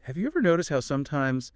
Have you ever noticed how sometimes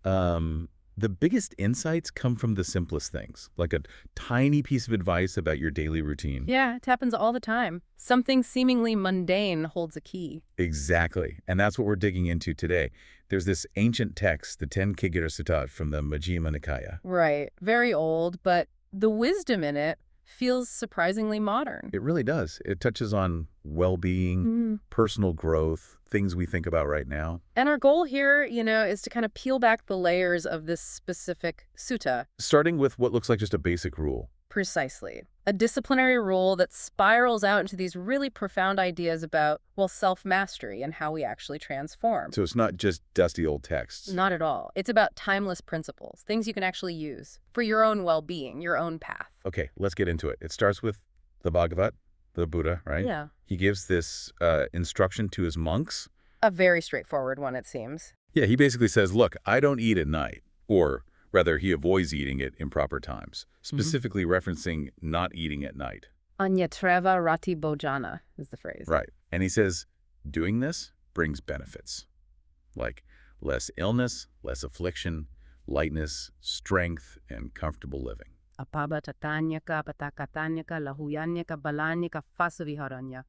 the biggest insights come from the simplest things, like a tiny piece of advice about your daily routine? Yeah, it happens all the time. Something seemingly mundane holds a key. Exactly. And that's what we're digging into today. There's this ancient text, the Kīṭāgirisuttaṃ from the Majjhima Nikaya. Right. Very old, but the wisdom in it feels surprisingly modern. It really does. It touches on well-being, personal growth, things we think about right now. And our goal here, is to kind of peel back the layers of this specific sutta. Starting with what looks like just a basic rule. Precisely. A disciplinary rule that spirals out into these really profound ideas about, well, self-mastery and how we actually transform. So it's not just dusty old texts. Not at all. It's about timeless principles, things you can actually use for your own well-being, your own path. Okay, let's get into it. It starts with the Bhagavat, the Buddha, right? Yeah. He gives this instruction to his monks. A very straightforward one, it seems. Yeah, he basically says, look, I don't eat at night. Or rather, he avoids eating at improper times, specifically referencing not eating at night. Anyatreva rati bhojana is the phrase. Right. And he says, doing this brings benefits, like less illness, less affliction, lightness, strength, and comfortable living. Apabatatanyaka, patakatanyaka, lahuyanyaka, balanyaka, fasaviharanya.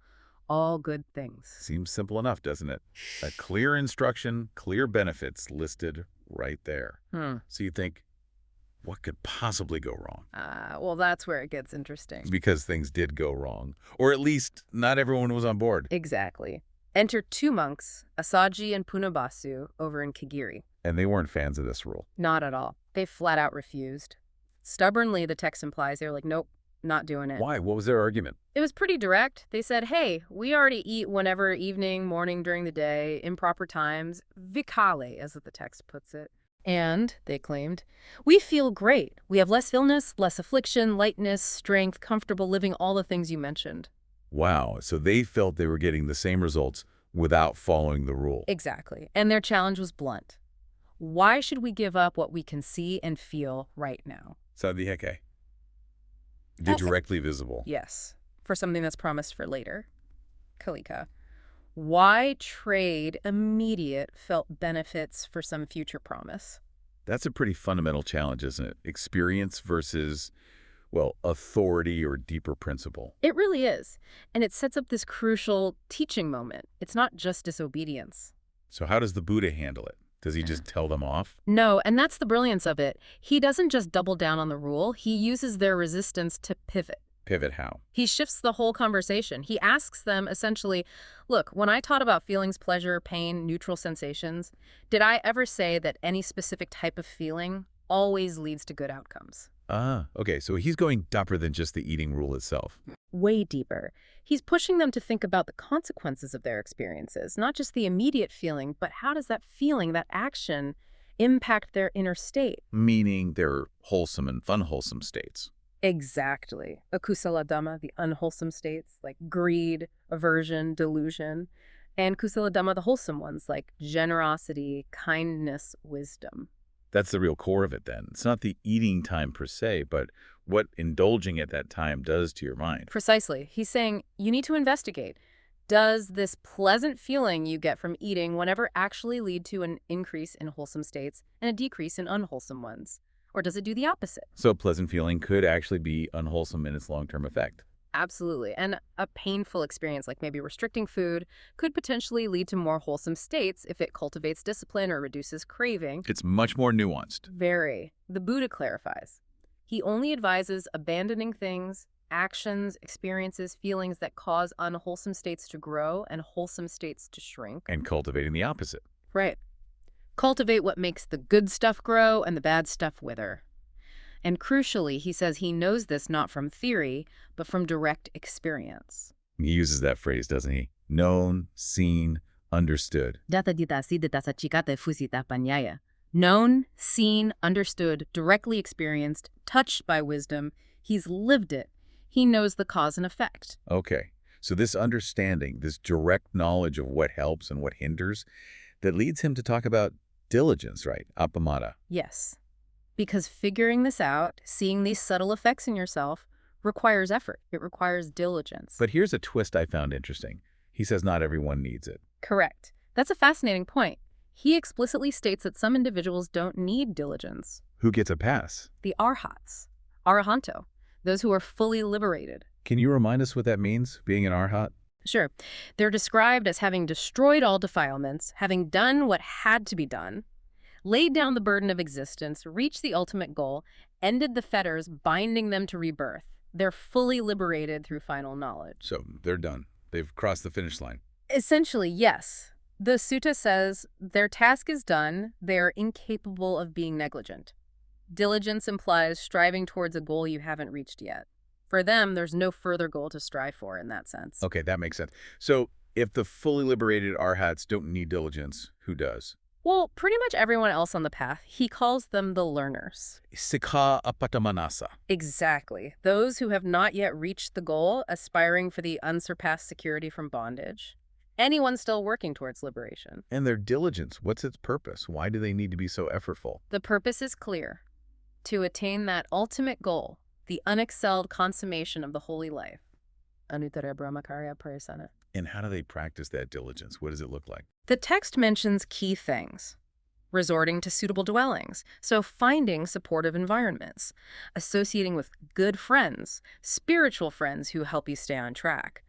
All good things. Seems simple enough, doesn't it? A clear instruction, clear benefits listed right there. So you think, what could possibly go wrong? Well, that's where it gets interesting. Because things did go wrong. Or at least not everyone was on board. Exactly. Enter two monks, Assaji and Punabbasu, over in Kīṭāgiri. And they weren't fans of this rule. Not at all. They flat out refused. Stubbornly, the text implies, they were like, nope, not doing it. Why? What was their argument? It was pretty direct. They said, hey, we already eat whenever, evening, morning, during the day, improper times, vikale, as the text puts it. And, they claimed, we feel great. We have less illness, less affliction, lightness, strength, comfortable living, all the things you mentioned. Wow. So they felt they were getting the same results without following the rule. Exactly. And their challenge was blunt. Why should we give up what we can see and feel right now? Sadhiheke. They're directly visible. Yes. For something that's promised for later. Kalika. Why trade immediate felt benefits for some future promise? That's a pretty fundamental challenge, isn't it? Experience versus, well, authority or deeper principle. It really is. And it sets up this crucial teaching moment. It's not just disobedience. So how does the Buddha handle it? Does he just tell them off? No, and that's the brilliance of it. He doesn't just double down on the rule. He uses their resistance to pivot. Pivot how? He shifts the whole conversation. He asks them essentially, look, when I taught about feelings, pleasure, pain, neutral sensations, did I ever say that any specific type of feeling always leads to good outcomes? Okay, so he's going deeper than just the eating rule itself. Way deeper. He's pushing them to think about the consequences of their experiences, not just the immediate feeling, but how does that feeling, that action, impact their inner state? Meaning their wholesome and unwholesome states. Exactly. Akusala Dhamma, the unwholesome states, like greed, aversion, delusion, and Kusala Dhamma, the wholesome ones, like generosity, kindness, wisdom. That's the real core of it then. It's not the eating time per se, but what indulging at that time does to your mind. Precisely. He's saying you need to investigate. Does this pleasant feeling you get from eating whenever actually lead to an increase in wholesome states and a decrease in unwholesome ones? Or does it do the opposite? So a pleasant feeling could actually be unwholesome in its long-term effect. Absolutely. And a painful experience, like maybe restricting food, could potentially lead to more wholesome states if it cultivates discipline or reduces craving. It's much more nuanced. Very. The Buddha clarifies. He only advises abandoning things, actions, experiences, feelings that cause unwholesome states to grow and wholesome states to shrink. And cultivating the opposite. Right. Cultivate what makes the good stuff grow and the bad stuff wither. And crucially, he says he knows this not from theory, but from direct experience. He uses that phrase, doesn't he? Known, seen, understood. Known, seen, understood, directly experienced, touched by wisdom. He's lived it. He knows the cause and effect. Okay, so this understanding, this direct knowledge of what helps and what hinders, that leads him to talk about diligence, right? Appamada. Yes. Because figuring this out, seeing these subtle effects in yourself, requires effort. It requires diligence. But here's a twist I found interesting. He says not everyone needs it. Correct. That's a fascinating point. He explicitly states that some individuals don't need diligence. Who gets a pass? The arhats, arahanto, those who are fully liberated. Can you remind us what that means, being an arhat? Sure. They're described as having destroyed all defilements, having done what had to be done, laid down the burden of existence, reached the ultimate goal, ended the fetters binding them to rebirth. They're fully liberated through final knowledge. So they're done. They've crossed the finish line. Essentially, yes. The sutta says their task is done, they are incapable of being negligent. Diligence implies striving towards a goal you haven't reached yet. For them, there's no further goal to strive for in that sense. Okay, that makes sense. So if the fully liberated arhats don't need diligence, who does? Well, pretty much everyone else on the path. He calls them the learners. Sikha apatamanasa. Exactly. Those who have not yet reached the goal, aspiring for the unsurpassed security from bondage. Anyone still working towards liberation. And their diligence, what's its purpose? Why do they need to be so effortful? The purpose is clear. To attain that ultimate goal, the unexcelled consummation of the holy life. Anuttara Brahmacarya Parasana. And how do they practice that diligence? What does it look like? The text mentions key things. Resorting to suitable dwellings, so finding supportive environments, associating with good friends, spiritual friends who help you stay on track,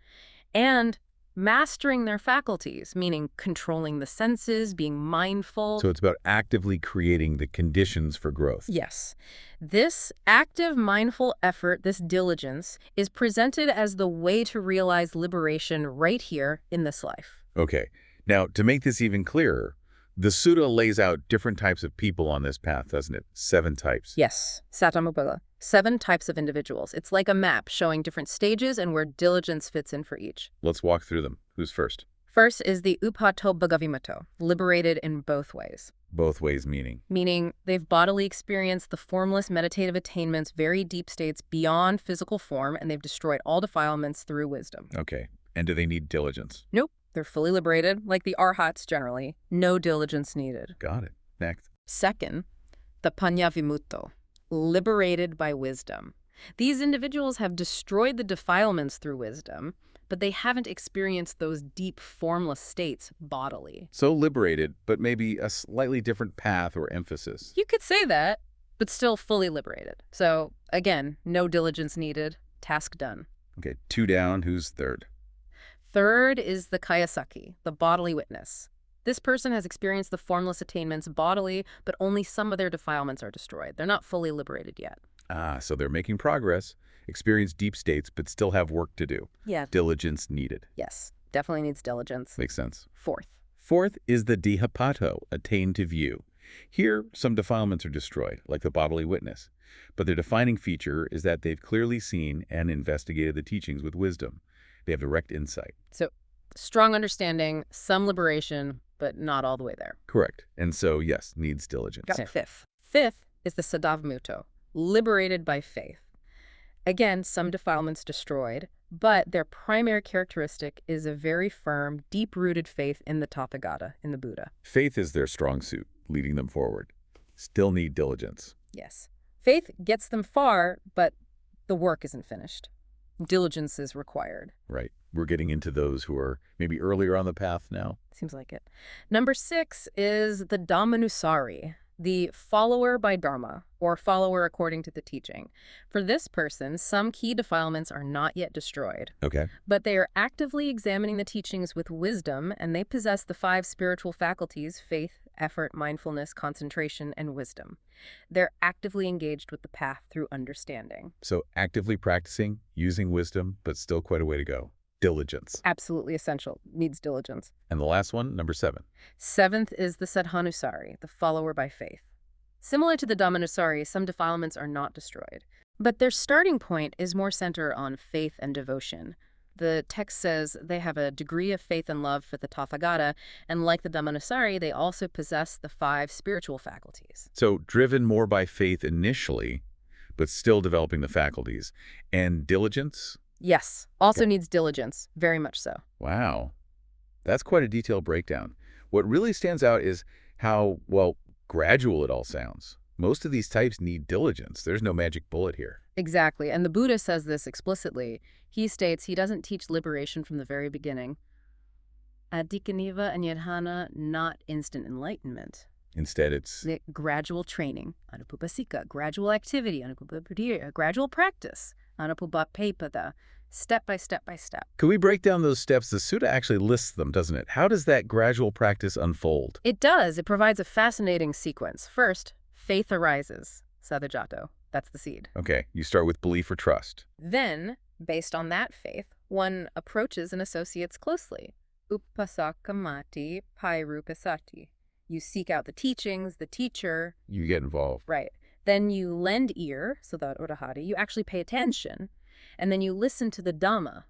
and mastering their faculties, meaning controlling the senses, being mindful. So it's about actively creating the conditions for growth. Yes. This active, mindful effort, this diligence, is presented as the way to realize liberation right here in this life. Okay. Now, to make this even clearer, the sutta lays out different types of people on this path, doesn't it? 7 types. Yes. Satamubala. 7 types of individuals. It's like a map showing different stages and where diligence fits in for each. Let's walk through them. Who's first? First is the upato bhagavimato, liberated in both ways. Both ways meaning? Meaning they've bodily experienced the formless meditative attainments, very deep states beyond physical form, and they've destroyed all defilements through wisdom. Okay. And do they need diligence? Nope. They're fully liberated, like the arhats generally. No diligence needed. Got it. Next. Second, the panyavimutto, liberated by wisdom. These individuals have destroyed the defilements through wisdom, but they haven't experienced those deep, formless states bodily. So liberated, but maybe a slightly different path or emphasis. You could say that, but still fully liberated. So, again, no diligence needed, task done. Okay, 2 down. Who's third? Third is the kayasaki, the bodily witness. This person has experienced the formless attainments bodily, but only some of their defilements are destroyed. They're not fully liberated yet. Ah, so they're making progress, experience deep states, but still have work to do. Yeah. Diligence needed. Yes, definitely needs diligence. Makes sense. Fourth is the dihapato, attained to view. Here, some defilements are destroyed, like the bodily witness. But their defining feature is that they've clearly seen and investigated the teachings with wisdom. They have direct insight. So, strong understanding, some liberation, but not all the way there. Correct. And so, yes, needs diligence. Got it. Fifth is the sadavamuto, liberated by faith. Again, some defilements destroyed, but their primary characteristic is a very firm, deep-rooted faith in the Tathagata, in the Buddha. Faith is their strong suit, leading them forward. Still need diligence. Yes. Faith gets them far, but the work isn't finished. Diligence is required. Right. We're getting into those who are maybe earlier on the path now. Seems like it. Number 6 is the Dhammanusari, the follower by Dharma, or follower according to the teaching. For this person, some key defilements are not yet destroyed. Okay. But they are actively examining the teachings with wisdom, and they possess the 5 spiritual faculties: faith, effort, mindfulness, concentration, and wisdom. They're actively engaged with the path through understanding. So actively practicing, using wisdom, but still quite a way to go. Diligence. Absolutely essential. Needs diligence. And the last one, number 7. 7th is the Sadhanusari, the follower by faith. Similar to the Dhammanusari, some defilements are not destroyed, but their starting point is more centered on faith and devotion. The text says they have a degree of faith and love for the Tathagata, and like the Dhammanusari, they also possess the 5 spiritual faculties. So driven more by faith initially, but still developing the faculties. And diligence? Yes, also needs diligence, very much so. Wow. That's quite a detailed breakdown. What really stands out is how, well, gradual it all sounds. Most of these types need diligence. There's no magic bullet here. Exactly, and the Buddha says this explicitly. He states he doesn't teach liberation from the very beginning. Adhikaniva and Yadhana, not instant enlightenment. Instead, it's The gradual training, anupupasika, gradual activity, anupupapadiya, gradual practice, anupupapepada, step by step by step. Could we break down those steps? The Sutta actually lists them, doesn't it? How does that gradual practice unfold? It does. It provides a fascinating sequence. First, faith arises, sadhajato. That's the seed. Okay, you start with belief or trust. Then, based on that faith, one approaches and associates closely. Upasakamati pairupasati. You seek out the teachings, the teacher. You get involved. Right. Then you lend ear, so that urahari, you actually pay attention. And then you listen to the Dhamma,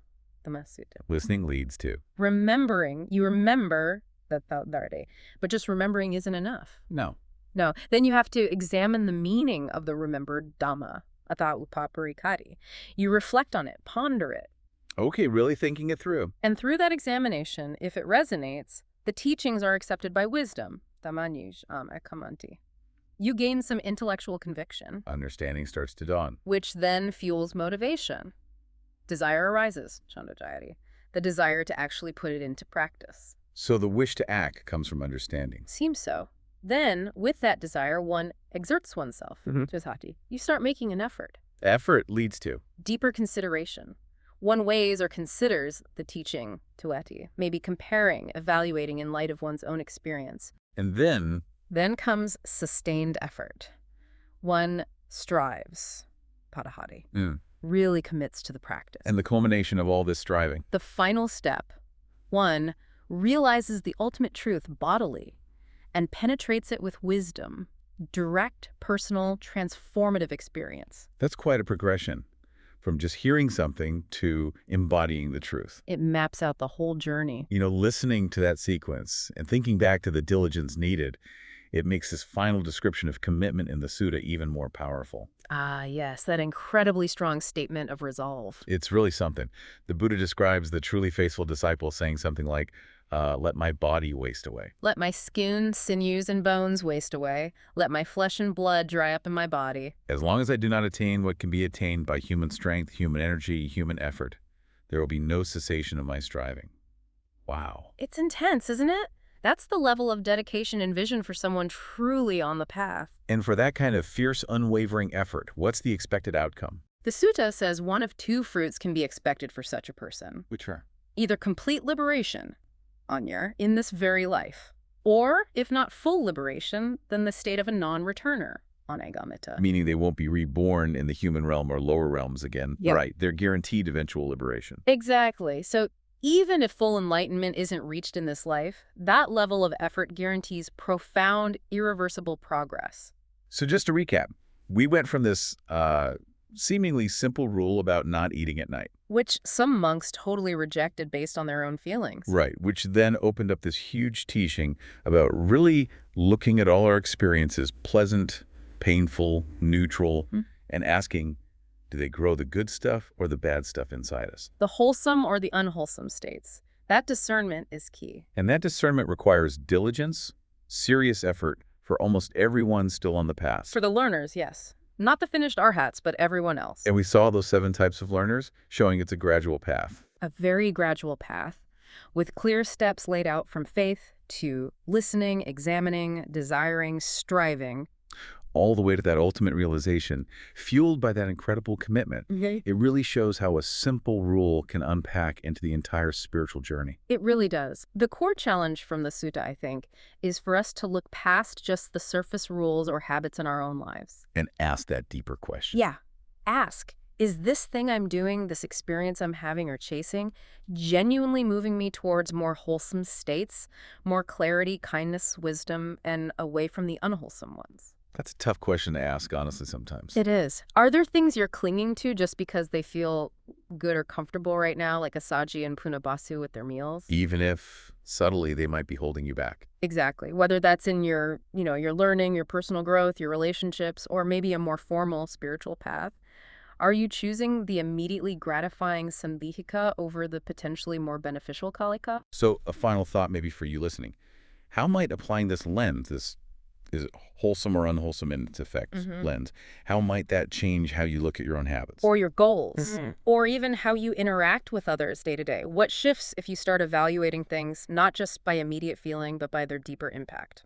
Sutta. Listening leads to. Remembering, you remember that Dharde, but just remembering isn't enough. No. No. Then you have to examine the meaning of the remembered Dhamma, ata upaparikari. You reflect on it, ponder it. Okay, really thinking it through. And through that examination, if it resonates, the teachings are accepted by wisdom, tamanyuj ekamanti. You gain some intellectual conviction, Understanding starts to dawn. which then fuels motivation. Desire arises, Chandajayati, the desire to actually put it into practice. So the wish to act comes from understanding. Seems so. Then, with that desire, one exerts oneself, Jazhati. You start making an effort. Effort leads to. Deeper consideration. One weighs or considers the teaching, tueti, maybe comparing, evaluating in light of one's own experience. And then Then comes sustained effort. One strives, padahati, really commits to the practice. and the culmination of all this striving. The final step, one realizes the ultimate truth bodily and penetrates it with wisdom, direct, personal, transformative experience. That's quite a progression. From just hearing something to embodying the truth. It maps out the whole journey. You know, listening to that sequence and thinking back to the diligence needed, it makes this final description of commitment in the Sutta even more powerful. Ah, yes, that incredibly strong statement of resolve. It's really something. The Buddha describes the truly faithful disciple saying something like, let my body waste away. Let my skin, sinews, and bones waste away. Let my flesh and blood dry up in my body. As long as I do not attain what can be attained by human strength, human energy, human effort, there will be no cessation of my striving. Wow. It's intense, isn't it? That's the level of dedication and vision for someone truly on the path. And for that kind of fierce, unwavering effort, what's the expected outcome? The sutta says one of two fruits can be expected for such a person. Which are? Either complete liberation, Anya, in this very life, or, if not full liberation, then the state of a non-returner, Anagamita. Meaning they won't be reborn in the human realm or lower realms again. Yep. Right. They're guaranteed eventual liberation. Exactly. So even if full enlightenment isn't reached in this life, that level of effort guarantees profound, irreversible progress. So just to recap, we went from this seemingly simple rule about not eating at night. Which some monks totally rejected based on their own feelings. Right, which then opened up this huge teaching about really looking at all our experiences, pleasant, painful, neutral, and asking, do they grow the good stuff or the bad stuff inside us? The wholesome or the unwholesome states. That discernment is key. And that discernment requires diligence, serious effort for almost everyone still on the path. For the learners, yes. Not the finished arhats, but everyone else. And we saw those 7 types of learners, showing it's a gradual path. A very gradual path, with clear steps laid out from faith to listening, examining, desiring, striving. All the way to that ultimate realization, fueled by that incredible commitment. It really shows how a simple rule can unpack into the entire spiritual journey. It really does. The core challenge from the sutta, I think, is for us to look past just the surface rules or habits in our own lives. And ask that deeper question. Yeah. Ask, is this thing I'm doing, this experience I'm having or chasing, genuinely moving me towards more wholesome states, more clarity, kindness, wisdom, and away from the unwholesome ones? That's a tough question to ask, honestly, sometimes. It is. Are there things you're clinging to just because they feel good or comfortable right now, like Assaji and Punabbasu with their meals? Even if subtly they might be holding you back. Exactly. Whether that's in your, your learning, your personal growth, your relationships, or maybe a more formal spiritual path. Are you choosing the immediately gratifying sandihika over the potentially more beneficial kalika? So a final thought maybe for you listening. How might applying this lens, this Is it wholesome or unwholesome in its effects lens? How might that change how you look at your own habits? Or your goals, or even how you interact with others day to day. What shifts if you start evaluating things not just by immediate feeling, but by their deeper impact?